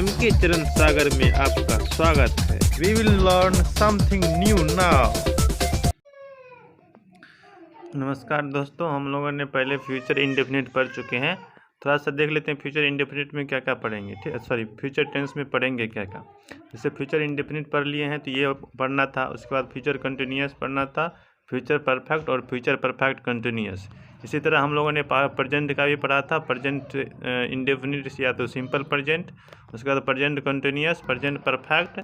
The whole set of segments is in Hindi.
एमके चरण सागर में आपका स्वागत है। We will learn something new now. नमस्कार दोस्तों, हम लोगों ने पहले फ्यूचर इंडेफिनिट पढ़ चुके हैं। थोड़ा सा देख लेते हैं फ्यूचर इंडेफिनिट में क्या क्या पढ़ेंगे। ठीक, सॉरी, फ्यूचर टेंस में पढ़ेंगे क्या क्या। जैसे फ्यूचर इंडेफिनिट पढ़ लिए हैं तो ये पढ़ना था। उसके बाद फ्यूचर कंटिन्यूअस पढ़ना था, फ्यूचर परफेक्ट और फ्यूचर परफेक्ट कंटिन्यूअस। इसी तरह हम लोगों ने प्रेजेंट का भी पढ़ा था, प्रेजेंट इंडेफिनिट या तो सिंपल प्रेजेंट, उसके बाद प्रेजेंट कंटिन्यूअस, प्रेजेंट परफेक्ट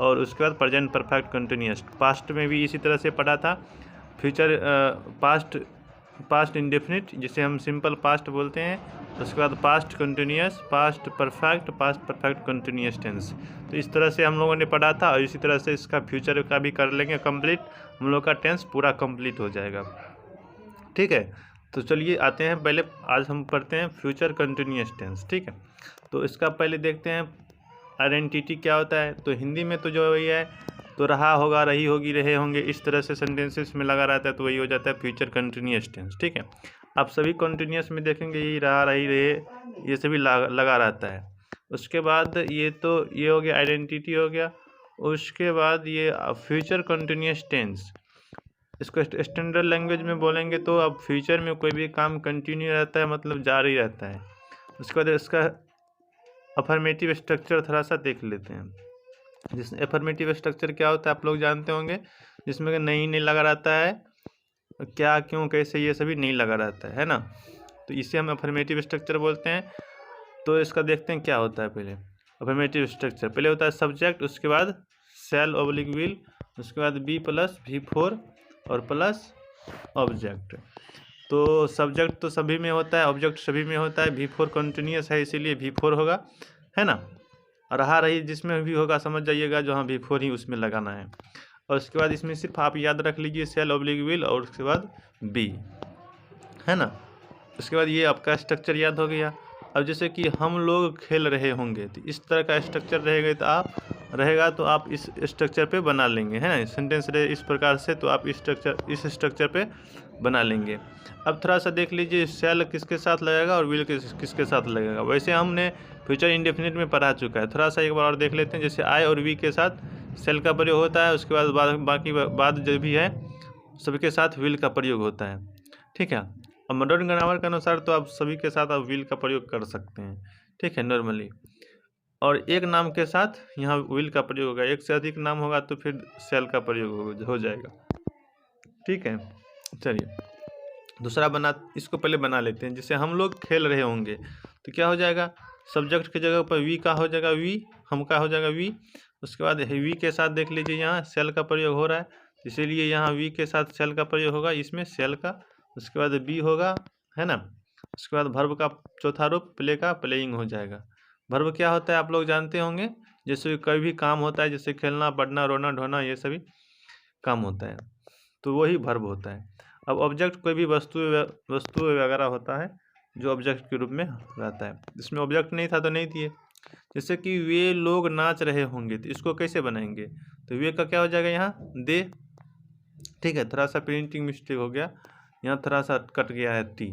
और उसके बाद प्रेजेंट परफेक्ट कंटिन्यूअस। पास्ट में भी इसी तरह से पढ़ा था। फ्यूचर पास्ट इंडेफिनिट जिसे हम सिंपल पास्ट बोलते हैं, उसके बाद past continuous, past perfect continuous tense. तो इस तरह से हम लोगों ने पढ़ा था और इसी तरह से इसका फ्यूचर का भी कर लेंगे कंप्लीट। हम लोग का टेंस पूरा कंप्लीट हो जाएगा। ठीक है, तो चलिए आते हैं पहले। आज हम पढ़ते हैं फ्यूचर कंटिन्यूअस टेंस। ठीक है, तो इसका पहले देखते हैं आइडेंटिटी क्या होता है। तो हिंदी में तो जो वही है, तो रहा होगा, रही होगी, रहे होंगे, इस तरह से सेंटेंसेस में लगा रहता है, तो वही हो जाता है फ्यूचर कंटिन्यूअस टेंस। ठीक है, आप सभी कंटिन्यूअस में देखेंगे ये रहा, रही, रहे, ये सभी लगा रहता है। उसके बाद ये हो गया, आइडेंटिटी हो गया। उसके बाद ये फ्यूचर कंटिन्यूअस टेंस, इसको स्टैंडर्ड लैंग्वेज में बोलेंगे तो अब फ्यूचर में कोई भी काम कंटिन्यू रहता है, मतलब जारी रहता है। उसके बाद इसका अफर्मेटिव स्ट्रक्चर थोड़ा सा देख लेते हैं। जिसमें अफर्मेटिव स्ट्रक्चर क्या होता है आप लोग जानते होंगे, जिसमें कि नहीं लगा रहता है, क्या, क्यों, कैसे, ये सभी नहीं लगा रहता है ना। तो इसे हम अफर्मेटिव स्ट्रक्चर बोलते हैं। तो इसका देखते हैं क्या होता है। पहले अफर्मेटिव स्ट्रक्चर पहले होता है सब्जेक्ट, उसके बाद शैल ऑब्लिक विल, उसके बाद बी प्लस V4 और प्लस ऑब्जेक्ट। तो सब्जेक्ट तो सभी में होता है, ऑब्जेक्ट सभी में होता है। V4 कंटिन्यूअस है इसीलिए V4 होगा, है ना। और रहा रही जिसमें भी होगा समझ जाइएगा, जो हाँ V4 ही उसमें लगाना है। और उसके बाद इसमें सिर्फ आप याद रख लीजिए शैल ऑब्लिक विल और उसके बाद बी, है ना। उसके बाद ये आपका स्ट्रक्चर याद हो गया। अब जैसे कि हम लोग खेल रहे होंगे, तो इस तरह का स्ट्रक्चर रहेगा तो आप इस स्ट्रक्चर पे बना लेंगे, है ना। सेंटेंस रहे इस प्रकार से तो आप इस स्ट्रक्चर पे बना लेंगे। अब थोड़ा सा देख लीजिए शैल किसके साथ लगेगा और विल किसके साथ लगेगा। वैसे हमने फ्यूचर इंडेफिनिट में पढ़ा चुका है, थोड़ा सा एक बार और देख लेते हैं। जैसे आई और वी के साथ शैल का प्रयोग होता है, उसके बाद बाकी बात जो भी है सबके साथ विल का प्रयोग होता है। ठीक है, अब मॉडर्न ग्रामर के अनुसार तो आप सभी के साथ आप विल का प्रयोग कर सकते हैं, ठीक है, नॉर्मली। और एक नाम के साथ यहाँ विल का प्रयोग होगा, एक से अधिक नाम होगा तो फिर शैल का प्रयोग हो जाएगा। ठीक है, चलिए दूसरा इसको पहले बना लेते हैं। जैसे हम लोग खेल रहे होंगे तो क्या हो जाएगा, सब्जेक्ट की जगह पर वी का हो जाएगा, वी हम का हो जाएगा वी। उसके बाद वी के साथ देख लीजिए यहाँ शैल का प्रयोग हो रहा है, इसीलिए यहाँ वी के साथ शैल का प्रयोग होगा, इसमें शैल का। उसके बाद बी होगा, है ना। उसके बाद वर्ब का चौथा रूप प्ले का प्लेइंग हो जाएगा। वर्ब क्या होता है आप लोग जानते होंगे, जैसे कोई भी काम होता है, जैसे खेलना, पढ़ना, रोना, ढोना, ये सभी काम होता है, तो वही वर्ब होता है। अब ऑब्जेक्ट कोई भी वस्तु वगैरह होता है जो ऑब्जेक्ट के रूप में रहता है। इसमें ऑब्जेक्ट नहीं था तो नहीं दिए। जैसे कि वे लोग नाच रहे होंगे, तो इसको कैसे बनाएंगे, तो वे का क्या हो जाएगा यहाँ दे। ठीक है, थोड़ा सा प्रिंटिंग मिस्टेक हो गया, यहाँ थोड़ा सा कट गया है टी।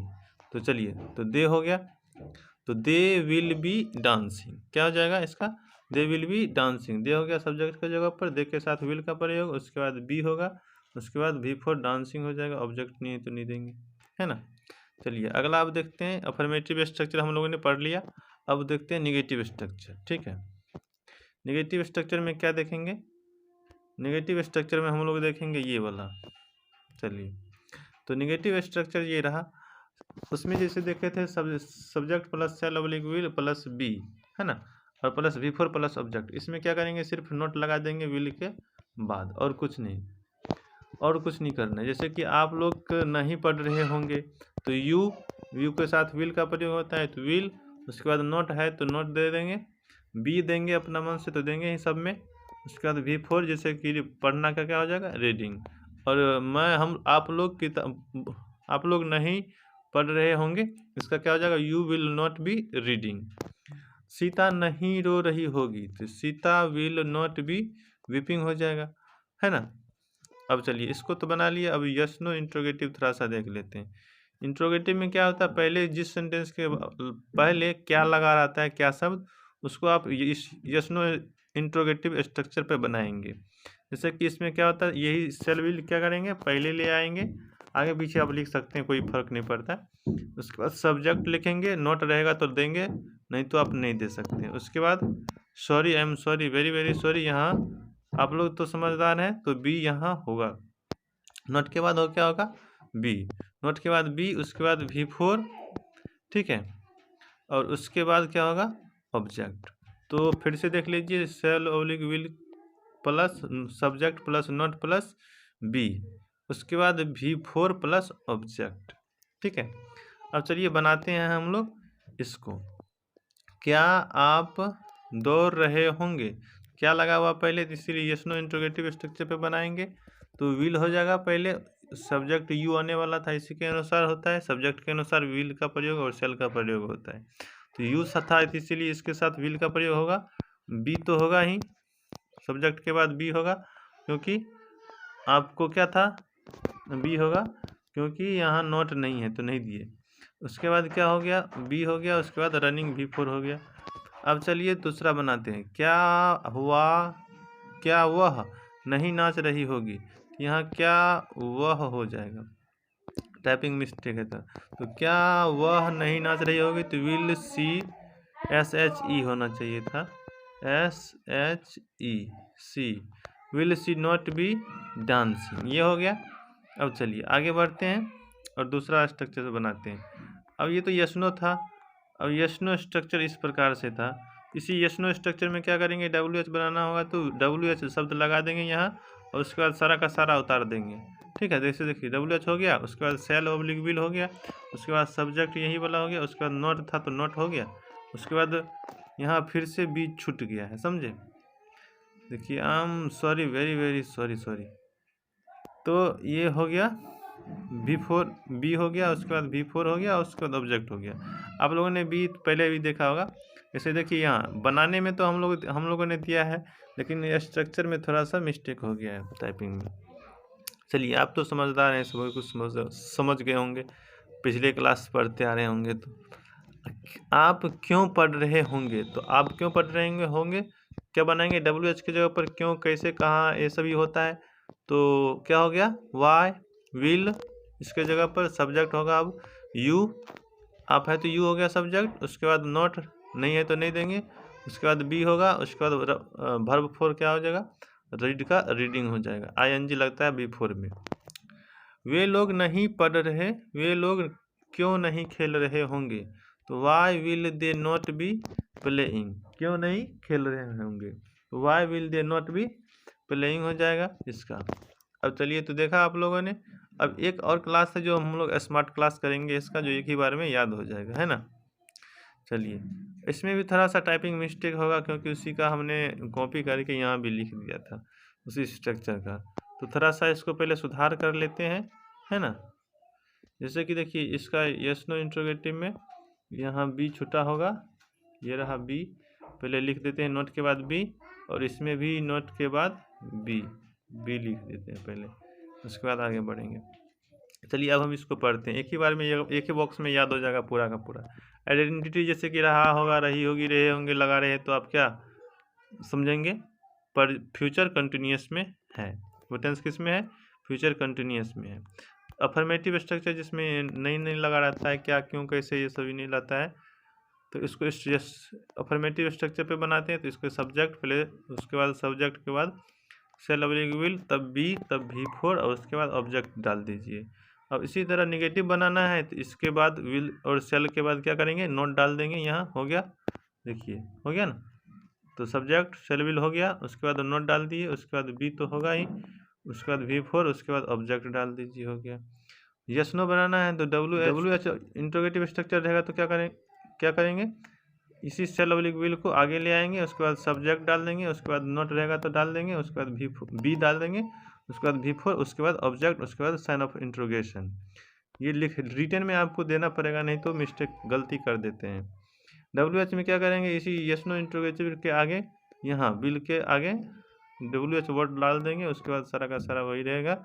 तो चलिए, तो दे हो गया, तो दे विल बी डांसिंग क्या हो जाएगा इसका, दे विल बी डांसिंग। दे हो गया सब्जेक्ट की जगह पर, दे के साथ विल का प्रयोग, उसके बाद बी होगा, उसके बाद V4 डांसिंग हो जाएगा। ऑब्जेक्ट नहीं है तो नहीं देंगे, है ना। चलिए अगला आप देखते हैं, अफर्मेटिव स्ट्रक्चर हम लोगों ने पढ़ लिया। अब देखते हैं निगेटिव स्ट्रक्चर। ठीक है, निगेटिव स्ट्रक्चर में क्या देखेंगे, निगेटिव स्ट्रक्चर में हम लोग देखेंगे ये वाला। चलिए, तो निगेटिव स्ट्रक्चर ये रहा। उसमें जैसे देखे थे subject plus shall oblique will plus be, है ना, और प्लस V4 प्लस ऑब्जेक्ट। इसमें क्या करेंगे, सिर्फ नोट लगा देंगे विल के बाद, और कुछ नहीं करना है। जैसे कि आप लोग नहीं पढ़ रहे होंगे तो यू के साथ विल का प्रयोग होता है, तो विल। उसके बाद नोट है तो नोट दे देंगे, बी देंगे अपना मन से तो देंगे ही सब में। उसके बाद V4 जैसे कि पढ़ना का क्या हो जाएगा रीडिंग। और आप लोग नहीं पढ़ रहे होंगे, इसका क्या हो जाएगा, you will not be reading. Sita नहीं रो रही होगी, तो Sita will not be weeping हो जाएगा, है ना। अब चलिए इसको तो बना लिया। अब यस नो इंट्रोगेटिव थोड़ा सा देख लेते हैं। इंट्रोगेटिव में क्या होता है, पहले जिस सेंटेंस के पहले क्या लगा रहता है, क्या शब्द, उसको आप इस यस नो इंट्रोगेटिव स्ट्रक्चर पे बनाएंगे। जैसे कि इसमें क्या होता है, यही सेल विल क्या करेंगे, पहले ले आएंगे, आगे पीछे आप लिख सकते हैं, कोई फर्क नहीं पड़ता। उसके बाद सब्जेक्ट लिखेंगे, नोट रहेगा तो देंगे, नहीं तो आप नहीं दे सकते। उसके बाद sorry, I am sorry, very very sorry, यहाँ आप लोग तो समझदार हैं तो बी यहाँ होगा। नोट के बाद हो क्या होगा, बी। नोट के बाद बी, उसके बाद V4, ठीक है, और उसके बाद क्या होगा, ऑब्जेक्ट। तो फिर से देख लीजिए, shall oblique will plus subject plus not plus be, उसके बाद V4 प्लस ऑब्जेक्ट, ठीक है। अब चलिए बनाते हैं हम लोग इसको। क्या आप दौड़ रहे होंगे, क्या लगा हुआ पहले, इसीलिए यस नो इंट्रोगेटिव स्ट्रक्चर पे बनाएंगे। तो विल हो जाएगा, पहले सब्जेक्ट यू आने वाला था, इसी के अनुसार होता है, सब्जेक्ट के अनुसार विल का प्रयोग और सेल का प्रयोग होता है। तो यू था इसीलिए इसके साथ विल का प्रयोग होगा। बी तो होगा ही, सब्जेक्ट के बाद बी होगा, क्योंकि आपको क्या था, बी होगा, क्योंकि यहाँ नोट नहीं है तो नहीं दिए। उसके बाद क्या हो गया, बी हो गया, उसके बाद रनिंग V4 हो गया। अब चलिए दूसरा बनाते हैं। क्या हुआ, क्या वह नहीं नाच रही होगी, यहाँ क्या वह हो जाएगा, टाइपिंग मिस्टेक है तो क्या वह नहीं नाच रही होगी, तो विल सी SHE होना चाहिए था, SHE she, will she not be dancing, ये हो गया। अब चलिए आगे बढ़ते हैं और दूसरा स्ट्रक्चर बनाते हैं। अब ये तो यस नो था, अब यस नो स्ट्रक्चर इस प्रकार से था। इसी यस नो स्ट्रक्चर में क्या करेंगे, WH बनाना होगा तो WH शब्द लगा देंगे यहाँ, और उसके बाद सारा का सारा उतार देंगे, ठीक है। जैसे देखिए WH हो गया, उसके बाद सेल ओब्लिक विल हो गया, उसके बाद सब्जेक्ट यही वाला हो गया, उसके बाद नोट था तो नोट हो गया, उसके बाद यहाँ फिर से बी छूट गया है, समझे। देखिए I am sorry, very very sorry sorry, तो ये हो गया V4, बी हो गया, उसके बाद V4 हो गया, उसके बाद ऑब्जेक्ट हो गया। आप लोगों ने बी पहले भी देखा होगा। जैसे देखिए यहाँ बनाने में तो हम लोगों ने दिया है, लेकिन ये स्ट्रक्चर में थोड़ा सा मिस्टेक हो गया है टाइपिंग में। चलिए आप तो समझदार हैं, सब कुछ समझ गए होंगे, पिछले क्लास पढ़ते आ रहे होंगे। तो आप क्यों पढ़ रहे होंगे, तो आप क्यों पढ़ रहे होंगे क्या बनाएंगे, WH की जगह पर क्यों, कैसे, कहाँ, ये सभी होता है। तो क्या हो गया, वाई, विल, इसके जगह पर सब्जेक्ट होगा अब यू, आप है तो यू हो गया सब्जेक्ट, उसके बाद नोट नहीं है तो नहीं देंगे, उसके बाद बी होगा, उसके बाद वर्ब 4 क्या हो जाएगा, रीड का रीडिंग हो जाएगा, ING लगता है V4 में। वे लोग नहीं पढ़ रहे, वे लोग क्यों नहीं खेल रहे होंगे, तो why will they not be playing, क्यों नहीं खेल रहे होंगे, तो why will they not be playing हो जाएगा इसका। अब चलिए तो देखा आप लोगों ने। अब एक और क्लास है जो हम लोग स्मार्ट क्लास करेंगे इसका, जो एक ही बार में याद हो जाएगा, है ना। चलिए इसमें भी थोड़ा सा टाइपिंग मिस्टेक होगा, क्योंकि उसी का हमने कॉपी करके यहाँ भी लिख दिया था, उसी स्ट्रक्चर का। तो थोड़ा सा इसको पहले सुधार कर लेते हैं, है ना। जैसे कि देखिए इसका यस नो इंट्रोगेटिव में यहाँ बी छुटा होगा, ये रहा बी, पहले लिख देते हैं नोट के बाद बी, और इसमें भी नोट के बाद बी लिख देते हैं पहले, उसके बाद आगे बढ़ेंगे। चलिए अब हम इसको पढ़ते हैं, एक ही बार में, एक ही बॉक्स में याद हो जाएगा पूरा का पूरा। आइडेंटिटी जैसे कि रहा होगा, रही होगी, रहे होंगे, लगा रहे, तो आप क्या समझेंगे, पर फ्यूचर कंटिन्यूस में है, वो टेंस किस में है, फ्यूचर कंटिन्यूस में है। अफर्मेटिव स्ट्रक्चर जिसमें नहीं लगा रहता है, क्या, क्यों, कैसे, ये सभी नहीं लाता है, तो इसको अफर्मेटिव स्ट्रक्चर पे बनाते हैं। तो इसको सब्जेक्ट पहले, उसके बाद सब्जेक्ट के बाद सेल ओब्लिक विल, तब बी, तब V4, और उसके बाद ऑब्जेक्ट डाल दीजिए। अब इसी तरह निगेटिव बनाना है तो इसके बाद विल और सेल के बाद क्या करेंगे, नोट डाल देंगे, यहाँ हो गया, देखिए हो गया ना। तो सब्जेक्ट सेल विल हो गया, उसके बाद नोट डाल दिए, उसके बाद बी तो होगा ही, उसके बाद V4, उसके बाद ऑब्जेक्ट डाल दीजिए, हो गया। यस नो बनाना है तो WH इंट्रोगेटिव स्ट्रक्चर रहेगा तो क्या करेंगे, इसी सेल ओब्लिक विल को आगे ले आएंगे, उसके बाद सब्जेक्ट डाल देंगे, उसके बाद नोट रहेगा तो डाल देंगे, उसके बाद बी डाल देंगे, उसके बाद V4, उसके बाद ऑब्जेक्ट, उसके बाद साइन ऑफ इंट्रोगेशन। ये रिटन में आपको देना पड़ेगा, नहीं तो मिस्टेक गलती कर देते हैं। WH में क्या करेंगे, इसी यस नो इंट्रोगेटिव के आगे, यहाँ विल के आगे WH वर्ड डाल देंगे, उसके बाद सारा का सारा वही रहेगा,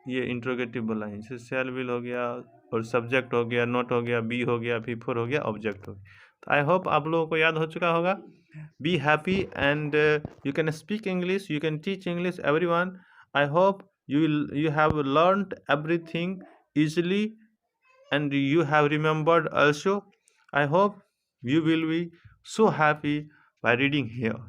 ये इंट्रोगेटिव बोला है, जैसे सेल विल हो गया, और सब्जेक्ट हो गया, नोट हो गया, बी हो गया, V4 हो गया, ऑब्जेक्ट हो गया, आई होप आप लोगों को याद हो चुका होगा। Be happy and you can speak English, you can teach English everyone. I hope you have learned everything easily and you have remembered also. I hope you will be so happy by reading here.